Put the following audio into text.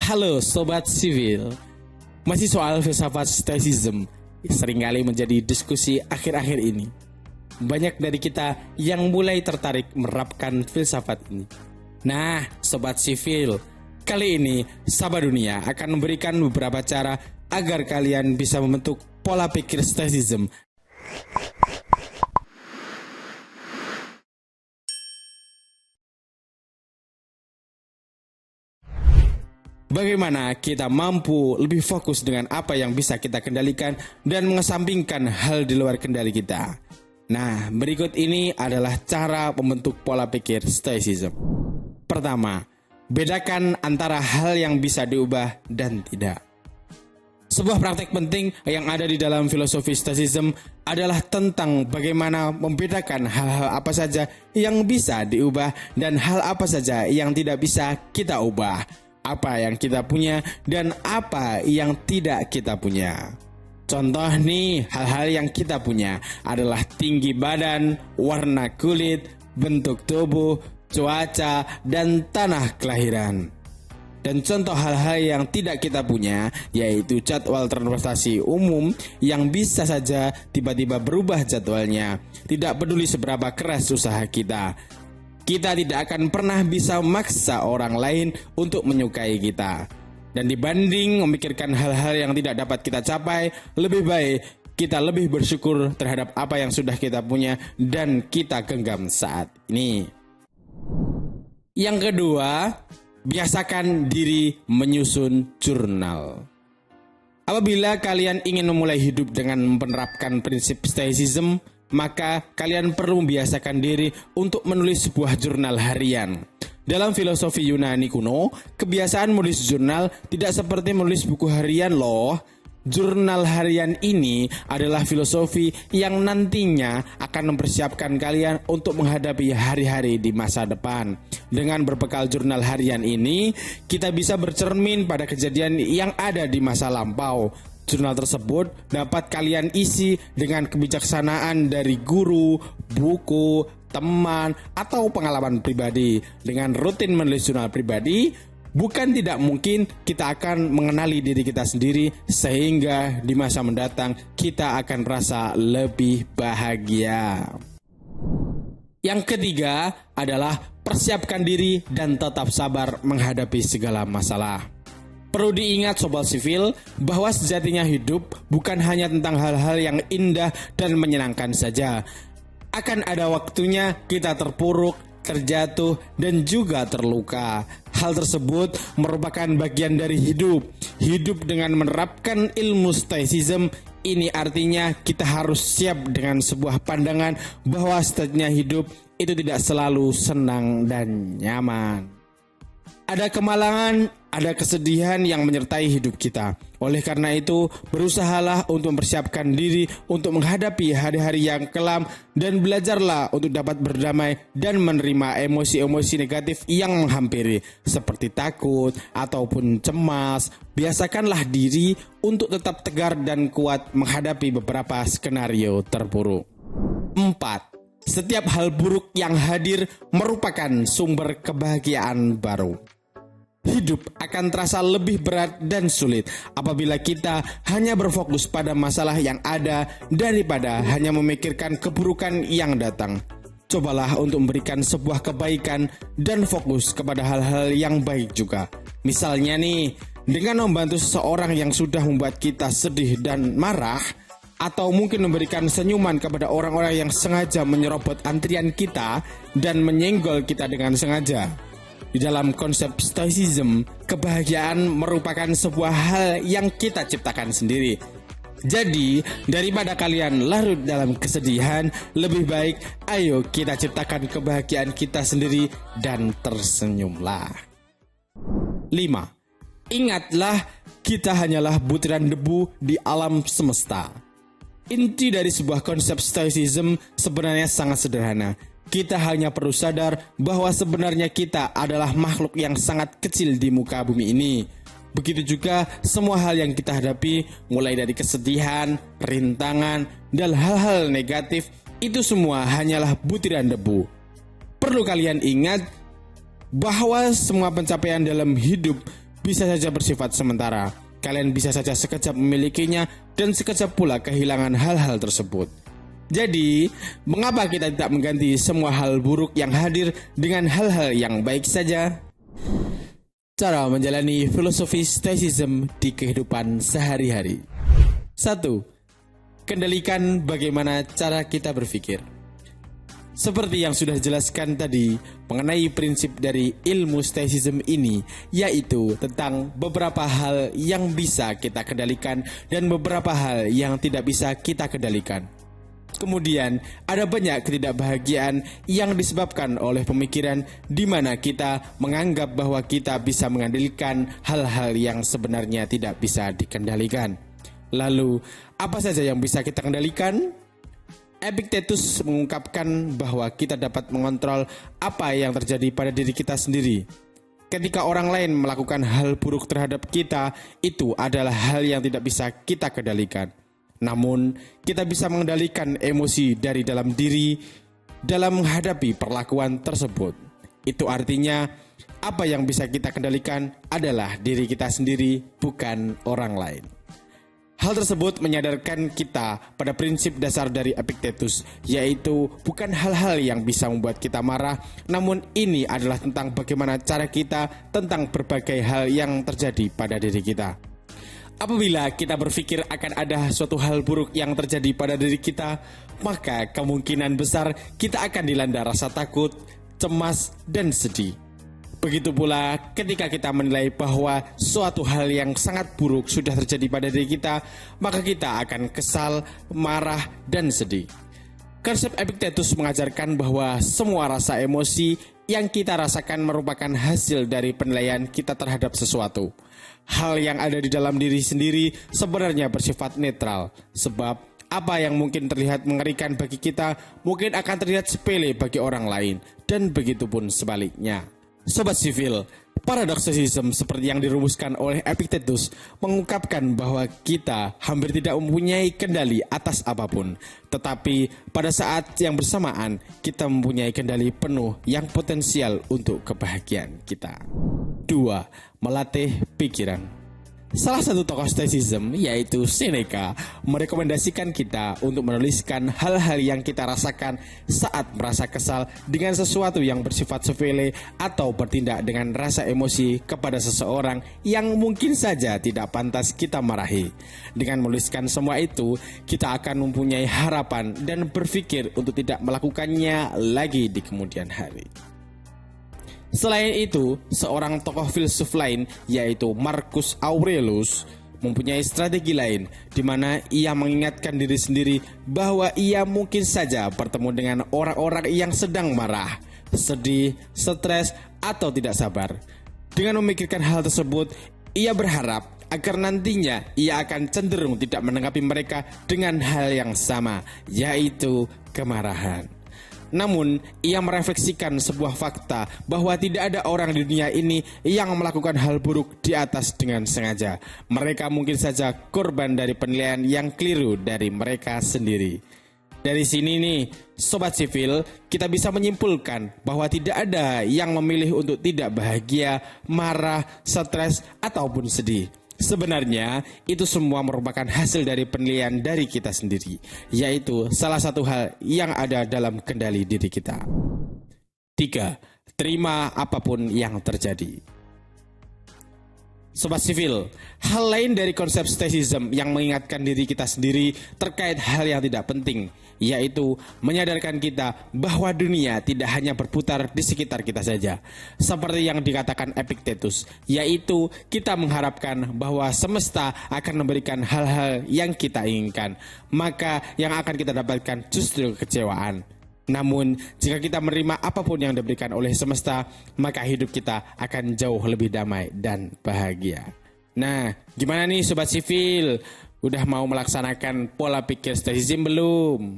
Halo Sobat Sivil, masih soal filsafat stoicism seringkali menjadi diskusi akhir-akhir ini. Banyak dari kita yang mulai tertarik menerapkan filsafat ini. Nah, Sobat Sivil, kali ini Sabah Dunia akan memberikan beberapa cara agar kalian bisa membentuk pola pikir stoicism. Bagaimana kita mampu lebih fokus dengan apa yang bisa kita kendalikan dan mengesampingkan hal di luar kendali kita. Nah, berikut ini adalah cara membentuk pola pikir stoicism. Pertama, bedakan antara hal yang bisa diubah dan tidak. Sebuah praktek penting yang ada di dalam filosofi stoicism adalah tentang bagaimana membedakan hal-hal apa saja yang bisa diubah dan hal apa saja yang tidak bisa kita ubah. Apa yang kita punya dan apa yang tidak kita punya. Contoh nih, hal-hal yang kita punya adalah tinggi badan, warna kulit, bentuk tubuh, cuaca, dan tanah kelahiran. Dan contoh hal-hal yang tidak kita punya yaitu jadwal transportasi umum yang bisa saja tiba-tiba berubah jadwalnya. Tidak peduli seberapa keras usaha kita. Kita tidak akan pernah bisa memaksa orang lain untuk menyukai kita. Dan dibanding memikirkan hal-hal yang tidak dapat kita capai, lebih baik kita lebih bersyukur terhadap apa yang sudah kita punya dan kita genggam saat ini. Yang kedua, biasakan diri menyusun jurnal. Apabila kalian ingin memulai hidup dengan menerapkan prinsip stoicism, maka kalian perlu membiasakan diri untuk menulis sebuah jurnal harian. Dalam filosofi Yunani kuno, kebiasaan menulis jurnal tidak seperti menulis buku harian loh. Jurnal harian ini adalah filosofi yang nantinya akan mempersiapkan kalian untuk menghadapi hari-hari di masa depan. Dengan berbekal jurnal harian ini, kita bisa bercermin pada kejadian yang ada di masa lampau. Jurnal tersebut dapat kalian isi dengan kebijaksanaan dari guru, buku, teman, atau pengalaman pribadi. Dengan rutin menulis jurnal pribadi, bukan tidak mungkin kita akan mengenali diri kita sendiri sehingga di masa mendatang kita akan merasa lebih bahagia. Yang ketiga adalah persiapkan diri dan tetap sabar menghadapi segala masalah. Perlu diingat Sobat Sivil bahwa sejatinya hidup bukan hanya tentang hal-hal yang indah dan menyenangkan saja. Akan ada waktunya kita terpuruk, terjatuh, dan juga terluka. Hal tersebut merupakan bagian dari hidup. Hidup dengan menerapkan ilmu stoicism ini artinya kita harus siap dengan sebuah pandangan bahwa sejatinya hidup itu tidak selalu senang dan nyaman. Ada kemalangan, ada kesedihan yang menyertai hidup kita. Oleh karena itu, berusahalah untuk mempersiapkan diri untuk menghadapi hari-hari yang kelam dan belajarlah untuk dapat berdamai dan menerima emosi-emosi negatif yang menghampiri seperti takut ataupun cemas. Biasakanlah diri untuk tetap tegar dan kuat menghadapi beberapa skenario terburuk. 4. Setiap hal buruk yang hadir merupakan sumber kebahagiaan baru. Hidup akan terasa lebih berat dan sulit apabila kita hanya berfokus pada masalah yang ada daripada hanya memikirkan keburukan yang datang. Cobalah untuk memberikan sebuah kebaikan dan fokus kepada hal-hal yang baik juga. Misalnya nih, dengan membantu seseorang yang sudah membuat kita sedih dan marah, atau mungkin memberikan senyuman kepada orang-orang yang sengaja menyerobot antrian kita dan menyenggol kita dengan sengaja. Di dalam konsep stoicism, kebahagiaan merupakan sebuah hal yang kita ciptakan sendiri. Jadi, daripada kalian larut dalam kesedihan, lebih baik ayo kita ciptakan kebahagiaan kita sendiri dan tersenyumlah. 5. Ingatlah, kita hanyalah butiran debu di alam semesta. Inti dari sebuah konsep stoicism sebenarnya sangat sederhana. Kita hanya perlu sadar bahwa sebenarnya kita adalah makhluk yang sangat kecil di muka bumi ini. Begitu juga semua hal yang kita hadapi, mulai dari kesedihan, rintangan, dan hal-hal negatif, itu semua hanyalah butiran debu. Perlu kalian ingat bahwa semua pencapaian dalam hidup bisa saja bersifat sementara. Kalian bisa saja sekejap memilikinya dan sekejap pula kehilangan hal-hal tersebut. Jadi, mengapa kita tidak mengganti semua hal buruk yang hadir dengan hal-hal yang baik saja? Cara menjalani filosofi Stoicism di kehidupan sehari-hari. 1. Kendalikan bagaimana cara kita berpikir. Seperti yang sudah dijelaskan tadi mengenai prinsip dari ilmu Stoicism ini, yaitu tentang beberapa hal yang bisa kita kendalikan dan beberapa hal yang tidak bisa kita kendalikan. Kemudian ada banyak ketidakbahagiaan yang disebabkan oleh pemikiran di mana kita menganggap bahwa kita bisa mengendalikan hal-hal yang sebenarnya tidak bisa dikendalikan. Lalu, apa saja yang bisa kita kendalikan? Epictetus mengungkapkan bahwa kita dapat mengontrol apa yang terjadi pada diri kita sendiri. Ketika orang lain melakukan hal buruk terhadap kita, itu adalah hal yang tidak bisa kita kendalikan. Namun, kita bisa mengendalikan emosi dari dalam diri dalam menghadapi perlakuan tersebut. Itu artinya, apa yang bisa kita kendalikan adalah diri kita sendiri, bukan orang lain. Hal tersebut menyadarkan kita pada prinsip dasar dari Epictetus, yaitu bukan hal-hal yang bisa membuat kita marah, namun ini adalah tentang bagaimana cara kita tentang berbagai hal yang terjadi pada diri kita. Apabila kita berpikir akan ada suatu hal buruk yang terjadi pada diri kita, maka kemungkinan besar kita akan dilanda rasa takut, cemas, dan sedih. Begitu pula ketika kita menilai bahwa suatu hal yang sangat buruk sudah terjadi pada diri kita, maka kita akan kesal, marah, dan sedih. Konsep Epictetus mengajarkan bahwa semua rasa emosi yang kita rasakan merupakan hasil dari penilaian kita terhadap sesuatu. Hal yang ada di dalam diri sendiri sebenarnya bersifat netral, sebab apa yang mungkin terlihat mengerikan bagi kita mungkin akan terlihat sepele bagi orang lain, dan begitupun sebaliknya. Sobat Sivil, paradoks Stoicism seperti yang dirumuskan oleh Epictetus mengungkapkan bahwa kita hampir tidak mempunyai kendali atas apapun, tetapi pada saat yang bersamaan kita mempunyai kendali penuh yang potensial untuk kebahagiaan kita. 2. Melatih pikiran. Salah satu tokoh Stoicism, yaitu Seneca, merekomendasikan kita untuk menuliskan hal-hal yang kita rasakan saat merasa kesal dengan sesuatu yang bersifat sepele atau bertindak dengan rasa emosi kepada seseorang yang mungkin saja tidak pantas kita marahi. Dengan menuliskan semua itu, kita akan mempunyai harapan dan berpikir untuk tidak melakukannya lagi di kemudian hari. Selain itu, seorang tokoh filsuf lain yaitu Marcus Aurelius mempunyai strategi lain di mana ia mengingatkan diri sendiri bahwa ia mungkin saja bertemu dengan orang-orang yang sedang marah, sedih, stres, atau tidak sabar. Dengan memikirkan hal tersebut, ia berharap agar nantinya ia akan cenderung tidak menanggapi mereka dengan hal yang sama, yaitu kemarahan. Namun, ia merefleksikan sebuah fakta bahwa tidak ada orang di dunia ini yang melakukan hal buruk di atas dengan sengaja. Mereka mungkin saja korban dari penilaian yang keliru dari mereka sendiri. Dari sini nih, Sobat Sivil, kita bisa menyimpulkan bahwa tidak ada yang memilih untuk tidak bahagia, marah, stres, ataupun sedih. Sebenarnya, itu semua merupakan hasil dari penilaian dari kita sendiri, yaitu salah satu hal yang ada dalam kendali diri kita. 3. Terima apapun yang terjadi. Sobat Sivil, hal lain dari konsep Stoicism yang mengingatkan diri kita sendiri terkait hal yang tidak penting, yaitu menyadarkan kita bahwa dunia tidak hanya berputar di sekitar kita saja. Seperti yang dikatakan Epictetus, yaitu kita mengharapkan bahwa semesta akan memberikan hal-hal yang kita inginkan, maka yang akan kita dapatkan justru kekecewaan. Namun, jika kita menerima apapun yang diberikan oleh semesta, maka hidup kita akan jauh lebih damai dan bahagia. Nah, gimana nih Sobat Sivil? Udah mau melaksanakan pola pikir Stoicism belum?